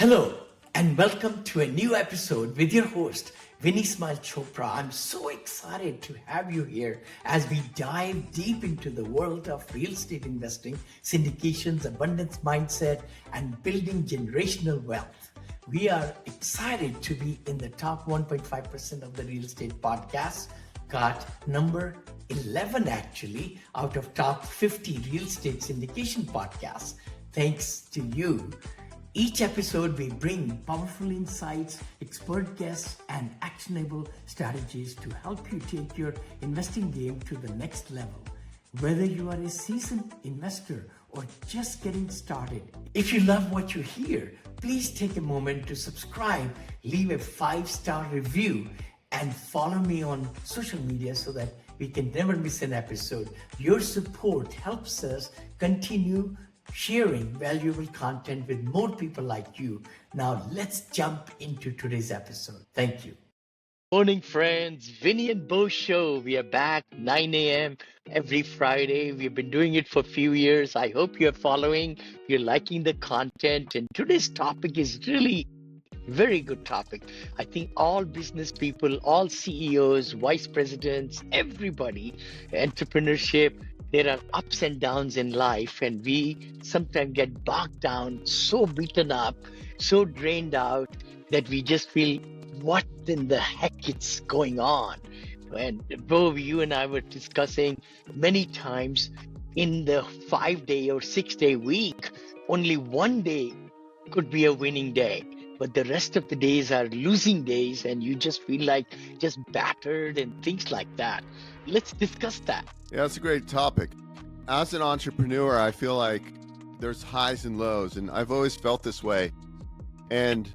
Hello, and welcome to a new episode with your host, Vinney Chopra. I'm so excited to have you here as we dive deep into the world of real estate investing, syndications, abundance mindset, and building generational wealth. We are excited to be in the top 1.5% of the real estate podcasts. Got number 11 actually out of top 50 real estate syndication podcasts. Thanks to you. Each episode, we bring powerful insights, expert guests, and actionable strategies to help you take your investing game to the next level. Whether you are a seasoned investor or just getting started, if you love what you hear, please take a moment to subscribe, leave a 5-star review, and follow me on social media so that we can never miss an episode. Your support helps us continue sharing valuable content with more people like you. Now let's jump into today's episode. Thank you. Morning, friends. Vinney and Beau Show. We are back 9 a.m. every Friday. We've been doing it for a few years. I hope you're following, you're liking the content. And today's topic is really very good topic. I think all business people, all CEOs, vice presidents, everybody, entrepreneurship, there are ups and downs in life, and we sometimes get bogged down, so beaten up, so drained out that we just feel, what in the heck is going on? And Beau, you and I were discussing many times in the 5-day or 6-day week, only one day could be a winning day, but the rest of the days are losing days, and you just feel like just battered and things like that. Let's discuss that. Yeah, that's a great topic. As an entrepreneur, I feel like there's highs and lows, and I've always felt this way. And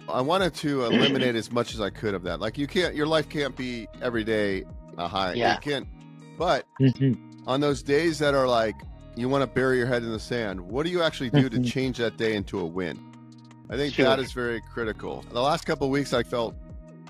I wanted to eliminate as much as I could of that. Like, your life can't be every day a high. Yeah. You can't. But on those days that are like, you want to bury your head in the sand, what do you actually do to change that day into a win? I think that is very critical. The last couple of weeks, I felt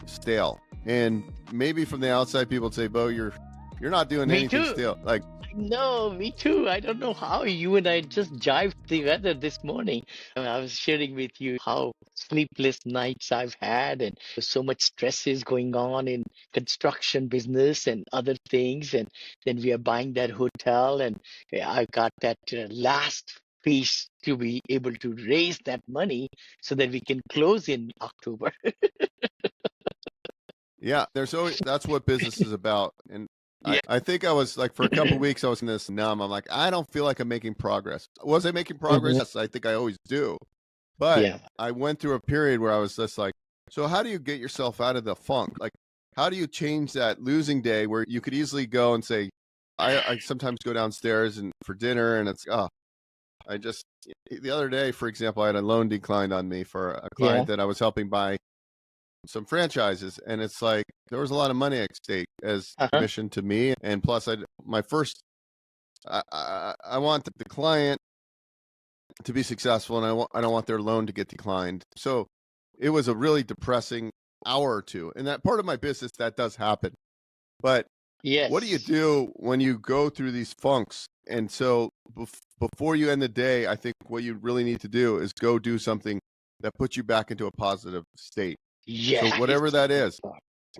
stale. And maybe from the outside, people would say, Beau, you're not doing anything stale. Like, no, me too. I don't know how you and I just jived together this morning. I was sharing with you how sleepless nights I've had, and so much stress is going on in construction business and other things. And then we are buying that hotel, and I got that last piece to be able to raise that money so that we can close in October. yeah, that's what business is about. And I think I was like, for a couple of weeks, I was in this numb. I'm like, I don't feel like I'm making progress. Was I making progress? Yes, I think I always do. But I went through a period where I was just like, so how do you get yourself out of the funk? Like, how do you change that losing day where you could easily go and say, I sometimes go downstairs and for dinner, and it's, the other day, for example, I had a loan declined on me for a client that I was helping buy some franchises, and it's like there was a lot of money at stake as commission to me, and plus I want the client to be successful, and I don't want their loan to get declined. So it was a really depressing hour or two, and that part of my business, that does happen. But what do you do when you go through these funks? And so before you end the day, I think what you really need to do is go do something that puts you back into a positive state. So whatever that is,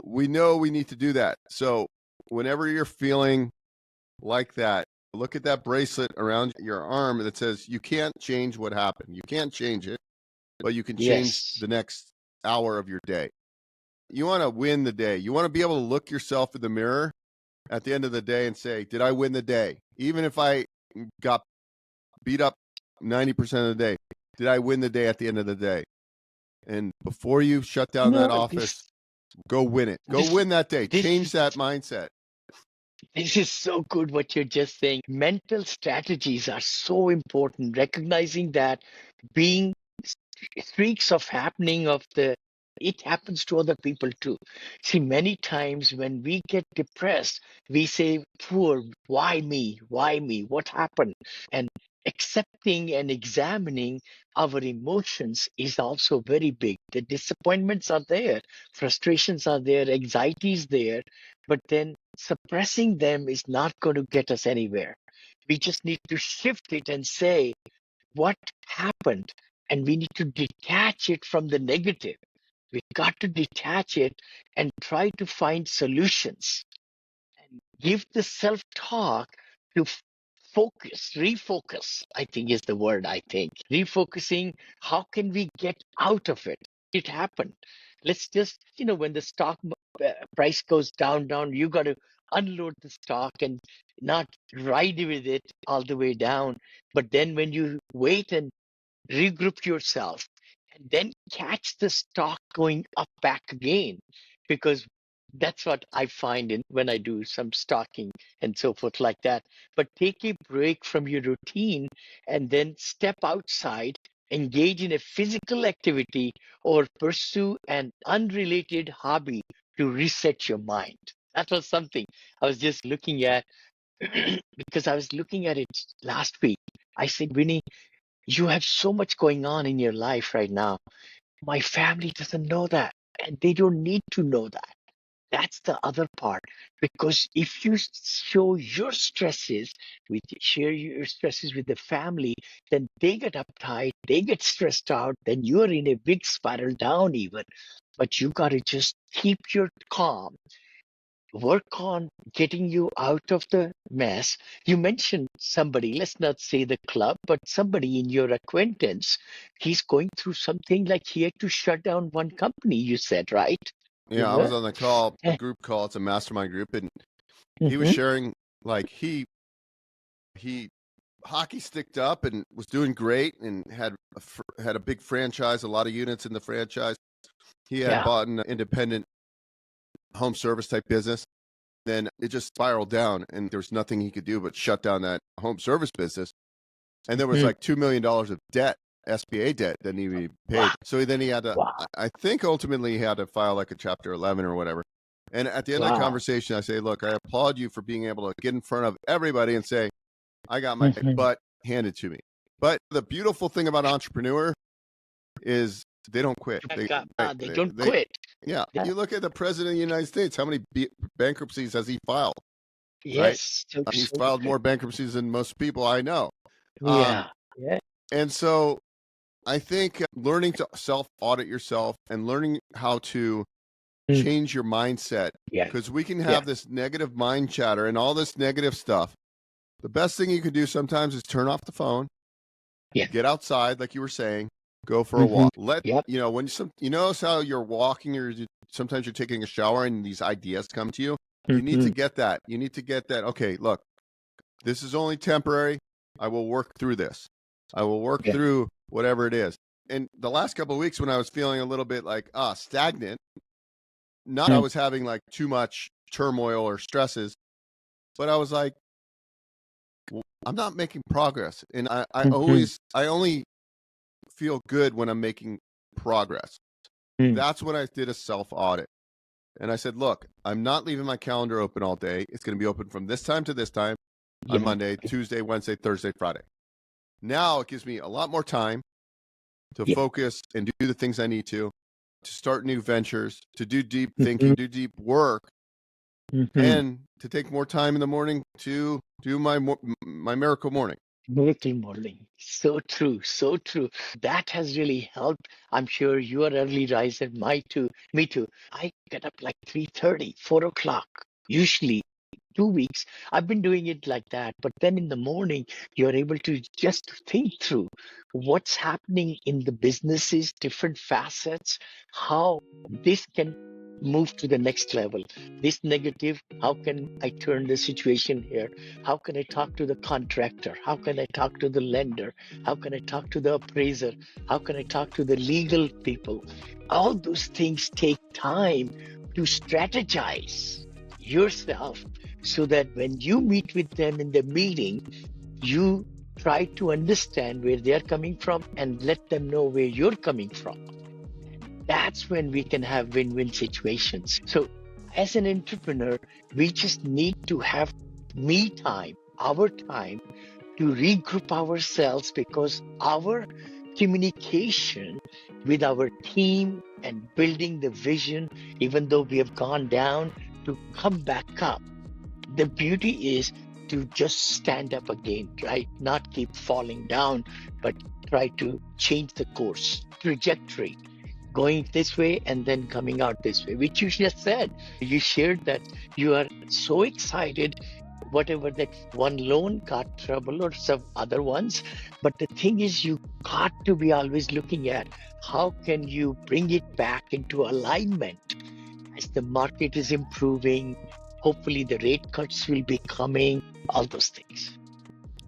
we know we need to do that. So whenever you're feeling like that, look at that bracelet around your arm that says you can't change what happened. You can't change it, but you can change the next hour of your day. You want to win the day. You want to be able to look yourself in the mirror at the end of the day and say, did I win the day? Even if I got beat up 90% of the day, did I win the day at the end of the day? And before you shut down that office, go win it. Go win that day. Change that mindset. This is so good what you're just saying. Mental strategies are so important. Recognizing that being streaks of happening it happens to other people too. See, many times when we get depressed, we say, poor, why me? Why me? What happened? And accepting and examining our emotions is also very big. The disappointments are there, frustrations are there, anxiety is there, but then suppressing them is not going to get us anywhere. We just need to shift it and say, what happened? and we need to detach it from the negative. We got to detach it and try to find solutions and give the self-talk to focus, refocus, I think is the word, I think. Refocusing, how can we get out of it? It happened. Let's just, when the stock price goes down, you got to unload the stock and not ride with it all the way down. But then when you wait and regroup yourself, and then catch the stock going up back again, because that's what I find in when I do some stocking and so forth like that. But take a break from your routine and then step outside, engage in a physical activity, or pursue an unrelated hobby to reset your mind. That was something I was just looking at because I was looking at it last week. I said, Winnie, you have so much going on in your life right now. My family doesn't know that, and they don't need to know that. That's the other part. Because if you share your stresses with the family, then they get uptight, they get stressed out, then you're in a big spiral down even. But you got to just keep your calm, work on getting you out of the mess. You mentioned somebody, let's not say the club, but somebody in your acquaintance, he's going through something like he had to shut down one company, you said, right? You Yeah, I was were? on the call, a Eh, group call. It's a mastermind group, and he was mhm. sharing like he hockey sticked up and was doing great and had a big franchise, a lot of units in the franchise. He had Yeah. bought an independent home service type business. Then it just spiraled down, and there was nothing he could do but shut down that home service business. And there was Mm. like $2 million of debt, SBA debt, that needed to be Wow. paid. So then he had to, Wow. I think ultimately he had to file like a Chapter 11 or whatever. And at the end of the Wow. conversation, I say, look, I applaud you for being able to get in front of everybody and say, I got my Mhm. butt handed to me. But the beautiful thing about entrepreneur is they don't quit. They don't quit. Yeah. Yeah. You look at the president of the United States, how many bankruptcies has he filed? Right? Yes. So, He's so filed good. more bankruptcies than most people I know. Um, Yeah. Yeah. and so I think learning to self-audit yourself and learning how to Mm. change your mindset, Yeah. because we can Yeah. have this negative mind chatter and all this negative stuff. The best thing you can do sometimes is turn off the phone, Yeah. get outside, like you were saying, go for a Mhm. walk. Yep. When you notice how you're walking or sometimes you're taking a shower and these ideas come to you, you need to Mhm. get that. You need to get that. Okay, look, this is only temporary. I will work through this. I will work Yeah. through whatever it is. And the last couple of weeks when I was feeling a little bit like stagnant, not I Mm. was having like too much turmoil or stresses, but I was like, I'm not making progress. And Mhm. I only feel good when I'm making progress. Mm. That's when I did a self audit. And I said, look, I'm not leaving my calendar open all day. It's going to be open from this time to this time on Yeah. Monday, Tuesday, Wednesday, Thursday, Friday. Now it gives me a lot more time to Yeah. focus and do the things I need to start new ventures, to do deep Mhm. thinking, do deep work, Mhm. and to take more time in the morning to do my miracle morning. Miracle morning. So true. So true. That has really helped. I'm sure you are early riser. Me too. I get up like 3:30, 4 o'clock. Usually 2 weeks. I've been doing it like that. But then in the morning, you're able to just think through what's happening in the businesses, different facets, how this can move to the next level. This negative, how can I turn the situation here? How can I talk to the contractor? How can I talk to the lender? How can I talk to the appraiser? How can I talk to the legal people? All those things take time to strategize yourself so that when you meet with them in the meeting, you try to understand where they're coming from and let them know where you're coming from. That's when we can have win-win situations. So as an entrepreneur, we just need to have me time, our time to regroup ourselves, because our communication with our team and building the vision, even though we have gone down, to come back up. The beauty is to just stand up again, right? Not keep falling down, but try to change the course, trajectory, going this way and then coming out this way, which you just said. You shared that you are so excited, whatever that one loan got trouble or some other ones. But the thing is, you got to be always looking at how can you bring it back into alignment as the market is improving. Hopefully the rate cuts will be coming, all those things.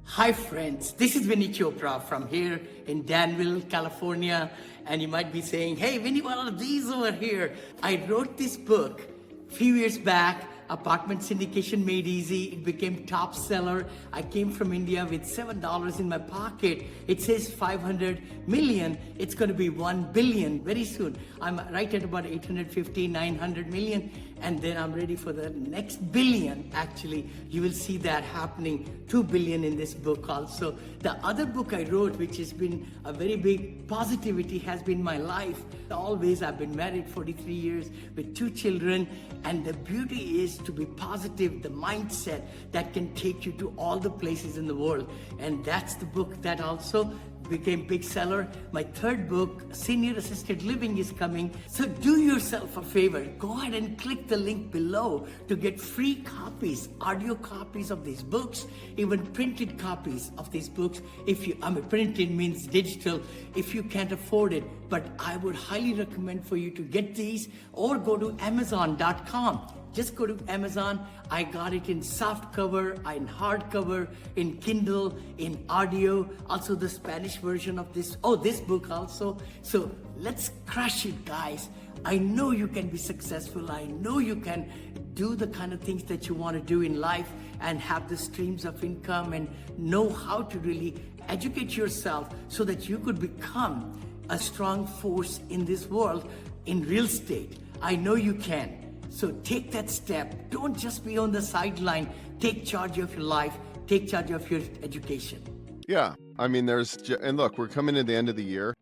Hi friends, this is Vinney Chopra from here in Danville, California. And you might be saying, hey Vinny, what are these over here? I wrote this book a few years back, Apartment Syndication Made Easy. It became top seller. I came from India with $7 in my pocket. It says 500 million. It's going to be 1 billion very soon. I'm right at about 850, 900 million. And then I'm ready for the next billion. Actually, you will see that happening, 2 billion in this book also. The other book I wrote, which has been a very big positivity, has been my life. Always, I've been married 43 years with 2 children. And the beauty is to be positive, the mindset that can take you to all the places in the world. And that's the book that also became big seller. My third book, Senior Assisted Living, is coming. So do yourself a favor. Go ahead and click the link below to get free copies, audio copies of these books, even printed copies of these books. If you, printed means digital, if you can't afford it. But I would highly recommend for you to get these or go to Amazon.com. Just go to Amazon. I got it in soft cover, in hardcover, in Kindle, in audio, also the Spanish version of this book also. So let's crush it, guys. I know you can be successful. I know you can do the kind of things that you want to do in life and have the streams of income and know how to really educate yourself so that you could become a strong force in this world in real estate. I know you can. So take that step. Don't just be on the sideline. Take charge of your life. Take charge of your education. Yeah. I mean, and look, we're coming to the end of the year,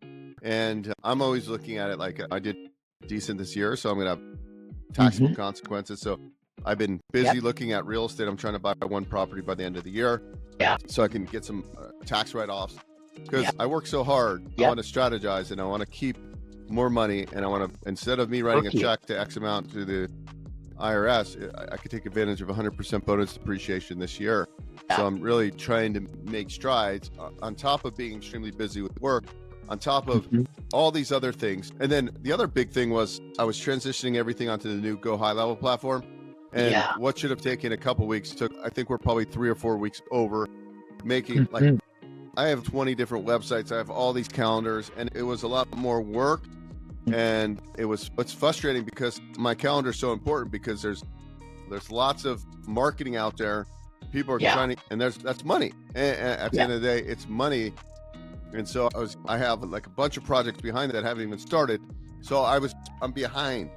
and I'm always looking at it like I did decent this year, so I'm going to have taxable consequences. So I've been busy looking at real estate. I'm trying to buy one property by the end of the year so I can get some tax write-offs because I work so hard. I want to strategize and I want to keep more money, and I want to, instead of me writing a check to X amount to the IRS, I could take advantage of 100% bonus depreciation this year. So I'm really trying to make strides on top of being extremely busy with work, on top of all these other things. And then the other big thing was I was transitioning everything onto the new Go High Level platform. And what should have taken a couple weeks took, I think we're probably 3 or 4 weeks over making I have 20 different websites. I have all these calendars, and it was a lot more work. And it's frustrating because my calendar is so important because there's lots of marketing out there. People are trying to, and that's money. And at the end of the day, it's money. And so I have like a bunch of projects behind that haven't even started. So I'm behind.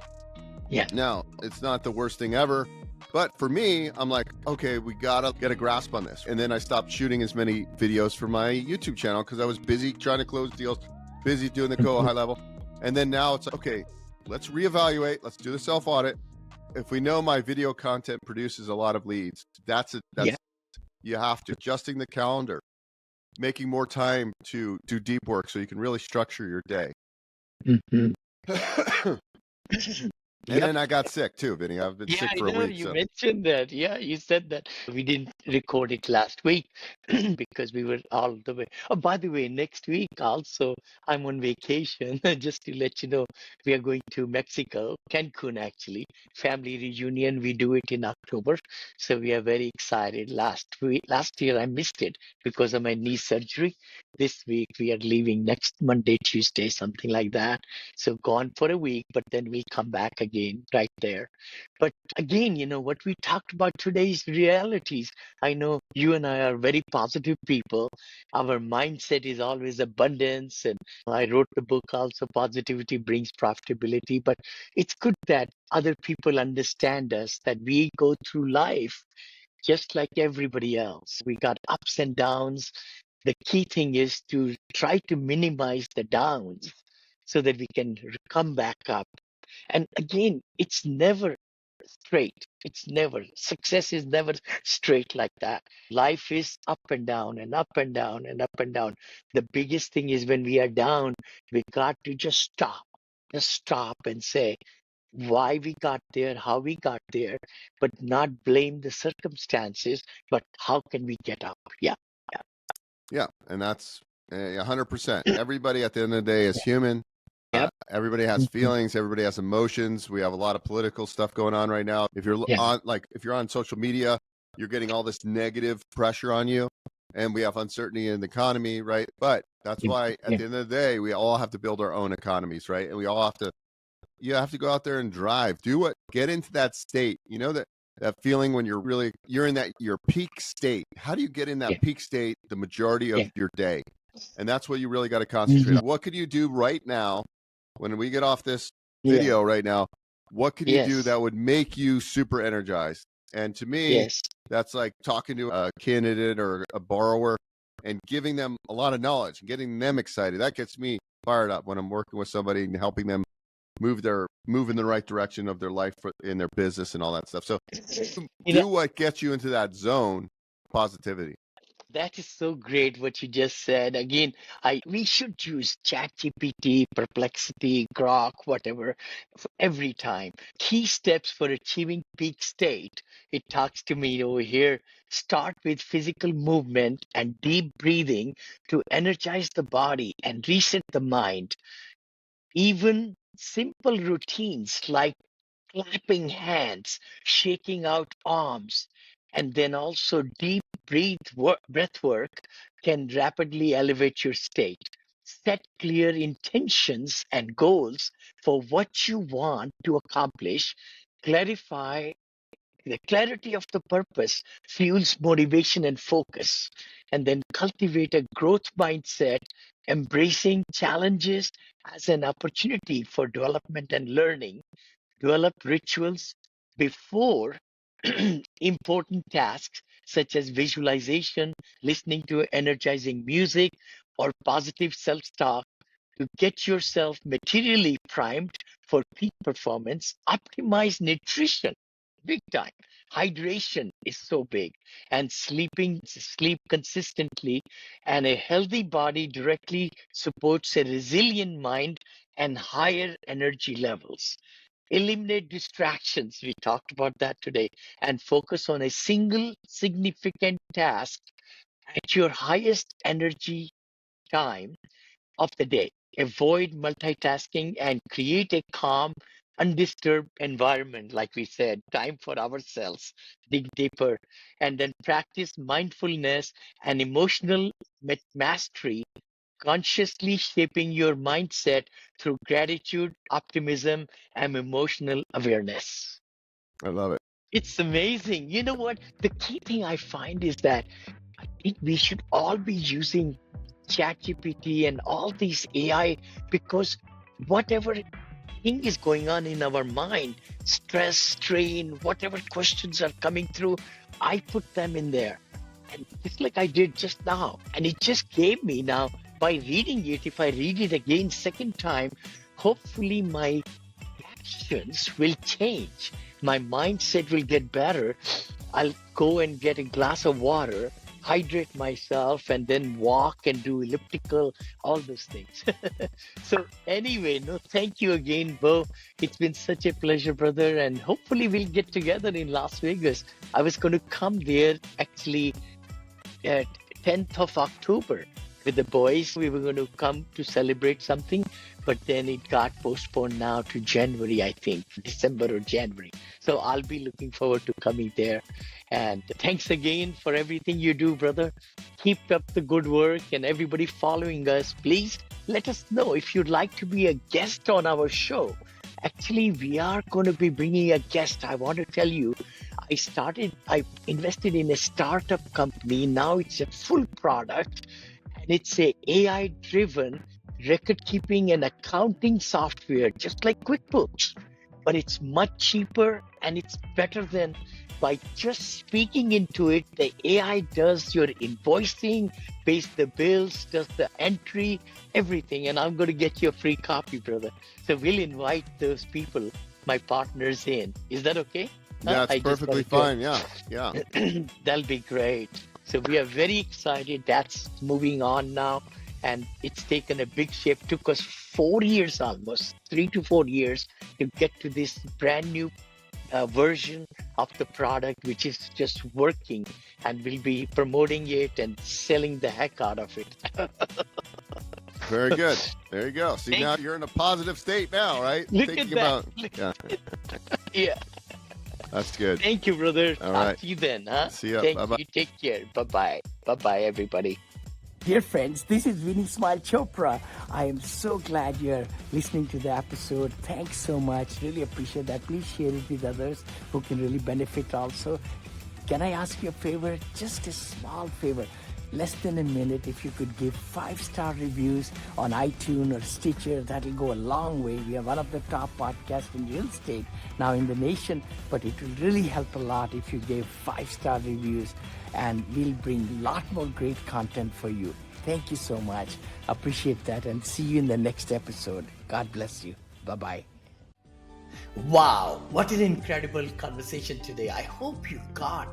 Yeah. Now, it's not the worst thing ever. But for me, I'm like, okay, we gotta get a grasp on this. And then I stopped shooting as many videos for my YouTube channel because I was busy trying to close deals, busy doing the Go High Level. And then now it's like, okay, let's reevaluate. Let's do the self-audit. If we know my video content produces a lot of leads, you have to adjusting the calendar, making more time to do deep work so you can really structure your day. And then I got sick too, Vinny. I've been sick for a week. You mentioned that. Yeah, you said that. We didn't record it last week because we were all the way. Oh, by the way, next week also, I'm on vacation. Just to let you know, we are going to Mexico, Cancun actually. Family reunion. We do it in October. So we are very excited. Last year, I missed it because of my knee surgery. This week, we are leaving next Monday, Tuesday, something like that. So gone for a week, but then we'll come back again right there. But again, what we talked about today is realities. I know you and I are very positive people. Our mindset is always abundance. And I wrote the book also, Positivity Brings Profitability. But it's good that other people understand us, that we go through life just like everybody else. We got ups and downs. The key thing is to try to minimize the downs so that we can come back up. And again, it's never straight. Success is never straight like that. Life is up and down and up and down and up and down. The biggest thing is when we are down, we got to just stop and say why we got there, how we got there, but not blame the circumstances, but how can we get up? Yeah. Yeah, and that's 100%. Everybody at the end of the day is human. Yep. Everybody has feelings. Everybody has emotions. We have a lot of political stuff going on right now. If you're if you're on social media, you're getting all this negative pressure on you, and we have uncertainty in the economy, right? But that's why at the end of the day, we all have to build our own economies, right? And we all have to. You have to go out there and drive. Get into that state. You know that feeling when you're in that your peak state. How do you get in that peak state the majority of your day? And that's what you really got to concentrate on. What could you do right now when we get off this video right now? What could you do that would make you super energized? And to me, that's like talking to a candidate or a borrower and giving them a lot of knowledge and getting them excited. That gets me fired up when I'm working with somebody and helping them move in the right direction of their life in their business and all that stuff. So do what gets you into that zone, positivity. That is so great what you just said. Again, we should use ChatGPT, Perplexity, Grok, whatever, every time. Key steps for achieving peak state. It talks to me over here. Start with physical movement and deep breathing to energize the body and reset the mind. Even simple routines like clapping hands, shaking out arms, and then also deep breath work can rapidly elevate your state. Set clear intentions and goals for what you want to accomplish. Clarify the clarity of the purpose fuels motivation and focus, and then cultivate a growth mindset, embracing challenges as an opportunity for development and learning. Develop rituals before important tasks such as visualization, listening to energizing music, or positive self talk to get yourself materially primed for peak performance. Optimize nutrition, big time. Hydration is so big, and sleep consistently, and a healthy body directly supports a resilient mind and higher energy levels. Eliminate distractions. We talked about that today, and focus on a single significant task at your highest energy time of the day. Avoid multitasking and create a calm, undisturbed environment. Like we said, time for ourselves, dig deeper, and then practice mindfulness and emotional mastery, consciously shaping your mindset through gratitude, optimism, and emotional awareness. I love it. It's amazing. You know what? The key thing I find is that I think we should all be using ChatGPT and all these AI, because whatever thing is going on in our mind, stress, strain, whatever questions are coming through, I put them in there. And just like I did just now. And it just gave me now, by reading it, if I read it again second time, hopefully my actions will change. My mindset will get better. I'll go and get a glass of water, hydrate myself, and then walk and do elliptical, all those things. So anyway, no, thank you again, Beau. It's been such a pleasure, brother, and hopefully we'll get together in Las Vegas. I was going to come there actually at 10th of October with the boys. We were going to come to celebrate something, but then it got postponed now to January, I think, December or January. So I'll be looking forward to coming there. And thanks again for everything you do, brother. Keep up the good work, and everybody following us, please let us know if you'd like to be a guest on our show. Actually, we are going to be bringing a guest. I want to tell you, I invested in a startup company. Now it's a full product, and it's a AI driven record keeping and accounting software, just like QuickBooks, but it's much cheaper and it's better than by just speaking into it. The AI does your invoicing, pays the bills, does the entry, everything. And I'm going to get you a free copy, brother. So we'll invite those people my partners in. Is that okay? That's I just perfectly gotta fine. Yeah. That'll be great. So we are very excited. That's moving on now. And it's taken a big shift. Took us 4 years, almost 3 to 4 years, to get to this brand new version of the product, which is just working. And we'll be promoting it and selling the heck out of it. Very good. There you go. See, Thank now you're in a positive state now, right? Look Thinking at that. about, yeah, Yeah. that's good. Thank you, brother. All Talk right. to you then, huh? See ya. Thank Bye-bye. you. Take care. Bye-bye. Bye-bye, everybody. Dear friends, this is Vinney Smile Chopra. I am so glad you're listening to the episode. Thanks so much. Really appreciate that. Please share it with others who can really benefit also. Can I ask you a favor? Just a small favor. Less than a minute, if you could give 5-star reviews on iTunes or Stitcher, that'll go a long way. We are one of the top podcasts in real estate now in the nation, but it will really help a lot if you gave 5-star reviews, and we'll bring a lot more great content for you. Thank you so much. Appreciate that, and see you in the next episode. God bless you. Bye-bye. Wow, what an incredible conversation today. I hope you got